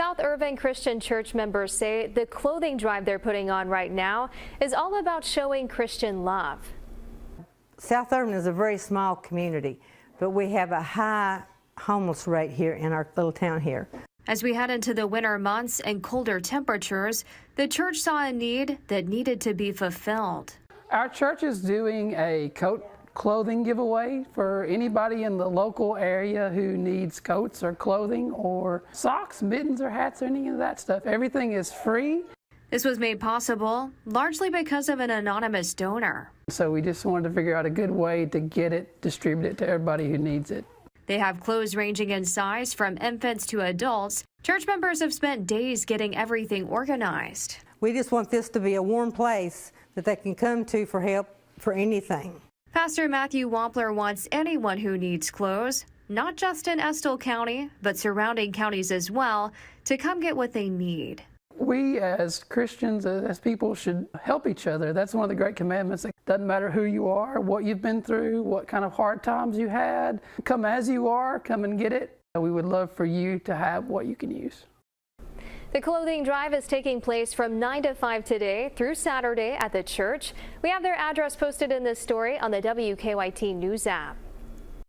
South Irving Christian Church members say the clothing drive they're putting on right now is all about showing Christian love. South Irving is a very small community, but we have a high homeless rate here in our little town here. As we head into the winter months and colder temperatures, the church saw a need that needed to be fulfilled. Our church is doing a coat clothing giveaway for anybody in the local area who needs coats or clothing or socks, mittens or hats or any of that stuff. Everything is free. This was made possible largely because of an anonymous donor. So we just wanted to figure out a good way to get it distributed to everybody who needs it. They have clothes ranging in size from infants to adults. Church members have spent days getting everything organized. We just want this to be a warm place that they can come to for help for anything. Pastor Matthew Wampler wants anyone who needs clothes, not just in Estill County, but surrounding counties as well, to come get what they need. We as Christians, as people, should help each other. That's one of the great commandments. It doesn't matter who you are, what you've been through, what kind of hard times you had. Come as you are, come and get it. We would love for you to have what you can use. The clothing drive is taking place from 9 to 5 today through Saturday at the church. We have their address posted in this story on the WKYT News app.